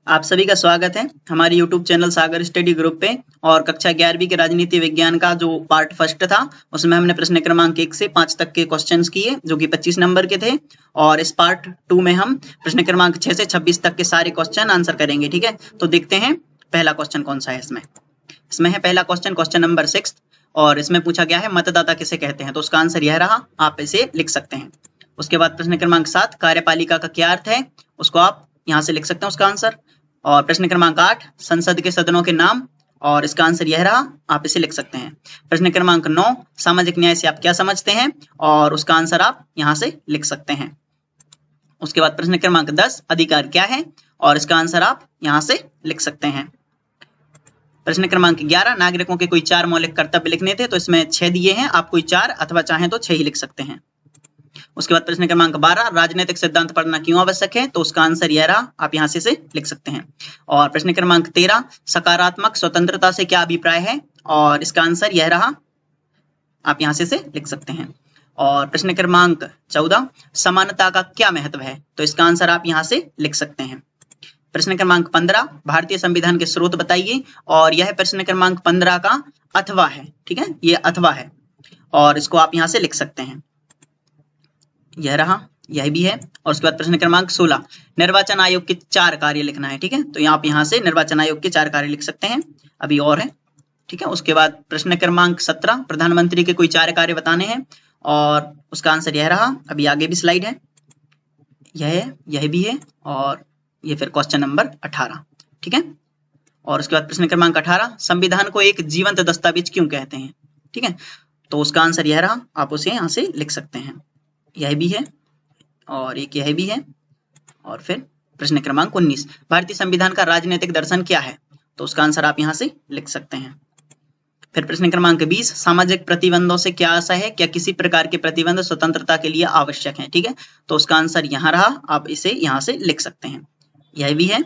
आप सभी का स्वागत है हमारे YouTube चैनल सागर स्टडी ग्रुप पे। और कक्षा 11वीं के राजनीति विज्ञान का जो पार्ट फर्स्ट था उसमें हमने प्रश्न क्रमांक 1 से 5 तक के क्वेश्चंस किए जो कि 25 नंबर के थे। और इस पार्ट 2 में हम प्रश्न क्रमांक 6 से 26 तक के सारे क्वेश्चन आंसर करेंगे। ठीक है, तो देखते हैं पहला क्वेश्चन कौन सा है। इसमें है पहला क्वेश्चन नंबर 6 और इसमें पूछा गया है मतदाता किसे कहते हैं। तो उसका आंसर यह रहा, आप इसे लिख सकते हैं। उसके बाद प्रश्न क्रमांक 7 कार्यपालिका का क्या अर्थ है, उसको आप यहाँ से लिख सकते हैं उसका आंसर। और प्रश्न क्रमांक 8 संसद के सदनों के नाम, और इसका आंसर यह रहा, आप इसे लिख सकते हैं। प्रश्न क्रमांक 9 सामाजिक न्याय से आप क्या समझते हैं, और उसका आंसर आप यहाँ से लिख सकते हैं। उसके बाद प्रश्न क्रमांक 10 अधिकार क्या है, और इसका आंसर आप यहाँ से लिख सकते हैं। प्रश्न क्रमांक 11 नागरिकों के कोई 4 मौलिक कर्तव्य लिखने थे, तो इसमें 6 दिए हैं, आप कोई 4 अथवा चाहें तो 6 ही लिख सकते हैं। उसके बाद प्रश्न क्रमांक 12 राजनीतिक सिद्धांत पढ़ना क्यों आवश्यक है, तो उसका आंसर यह रहा, आप यहां से इसे लिख सकते हैं। और प्रश्न क्रमांक 13 सकारात्मक स्वतंत्रता से क्या अभिप्राय है, और इसका आंसर यह रहा, आप यहां से इसे लिख सकते हैं। और प्रश्न क्रमांक 14 समानता का क्या महत्व है, तो इसका आंसर आप यहां से लिख सकते हैं। प्रश्न क्रमांक 15 भारतीय संविधान के स्रोत बताइए, और यह प्रश्न क्रमांक 15 का अथवा है। ठीक है, ये अथवा है और इसको आप यहां से लिख सकते हैं। यह रहा, यह भी है। और उसके बाद प्रश्न क्रमांक 16 निर्वाचन आयोग के 4 कार्य लिखना है। ठीक है, तो आप यहाँ से निर्वाचन आयोग के 4 कार्य लिख सकते हैं, अभी और है। ठीक है, उसके बाद प्रश्न क्रमांक 17 प्रधानमंत्री के कोई 4 कार्य बताने हैं, और उसका आंसर यह रहा, अभी आगे भी स्लाइड है, यह भी है, और ये फिर क्वेश्चन नंबर 18। ठीक है, और उसके बाद प्रश्न क्रमांक 18 संविधान को एक जीवंत दस्तावेज क्यों कहते हैं। ठीक है, तो उसका आंसर यह रहा, आप उसे यहाँ से लिख सकते हैं। यह भी है, और एक यह भी है। और फिर प्रश्न क्रमांक 19 भारतीय संविधान का राजनीतिक दर्शन क्या है, तो उसका आंसर आप यहां से लिख सकते हैं। फिर प्रश्न क्रमांक 20 सामाजिक प्रतिबंधों से क्या आशा है, क्या किसी प्रकार के प्रतिबंध स्वतंत्रता के लिए आवश्यक है। ठीक है, तो उसका आंसर यहाँ रहा, आप इसे यहाँ से लिख सकते हैं। यह भी है।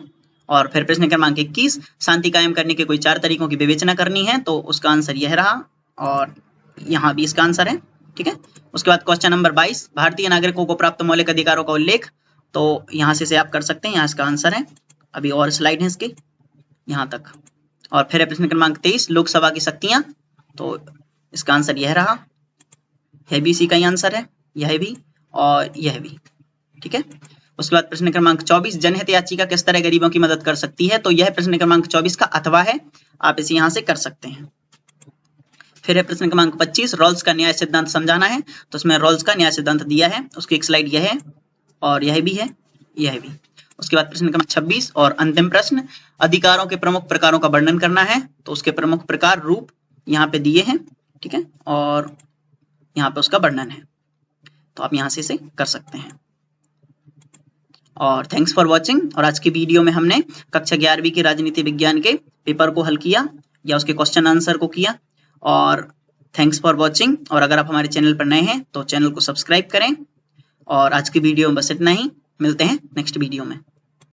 और फिर प्रश्न क्रमांक 21 शांति कायम करने के कोई 4 तरीकों की विवेचना करनी है, तो उसका आंसर यह रहा, और यहाँ भी इसका आंसर है। ठीक है, उसके बाद क्वेश्चन नंबर 22 भारतीय नागरिकों को प्राप्त मौलिक अधिकारों का उल्लेख, तो यहाँ से आप कर सकते हैं, यहाँ इसका आंसर है, अभी और स्लाइड है इसकी यहाँ तक। और फिर प्रश्न क्रमांक 23 लोकसभा की शक्तियां, तो इसका आंसर यह रहा, यह भी इसी का ही आंसर है, यह भी और यह भी। ठीक है, उसके बाद प्रश्न क्रमांक 24 जनहित याचिका किस तरह गरीबों की मदद कर सकती है, तो यह प्रश्न क्रमांक 24 का अथवा है, आप इसे यहाँ से कर सकते हैं। फिर है प्रश्न क्रमांक 25 रॉल्स का न्याय सिद्धांत समझाना है, तो इसमें रॉल्स का न्याय सिद्धांत दिया है, उसकी एक स्लाइड यह है, और यह भी है, यह भी। उसके बाद प्रश्न क्रमांक 26 और अंतिम प्रश्न अधिकारों के प्रमुख प्रकारों का वर्णन करना है, तो उसके प्रमुख प्रकार रूप यहाँ पे दिए हैं। ठीक है, और यहाँ पे उसका वर्णन है, तो आप यहाँ से इसे कर सकते हैं। और थैंक्स फॉर वॉचिंग। और आज की वीडियो में हमने कक्षा 11वीं के राजनीति विज्ञान के पेपर को हल किया, या उसके क्वेश्चन आंसर को किया। और थैंक्स फॉर वॉचिंग। और अगर आप हमारे चैनल पर नए हैं तो चैनल को सब्सक्राइब करें। और आज की वीडियो में बस इतना ही, मिलते हैं नेक्स्ट वीडियो में।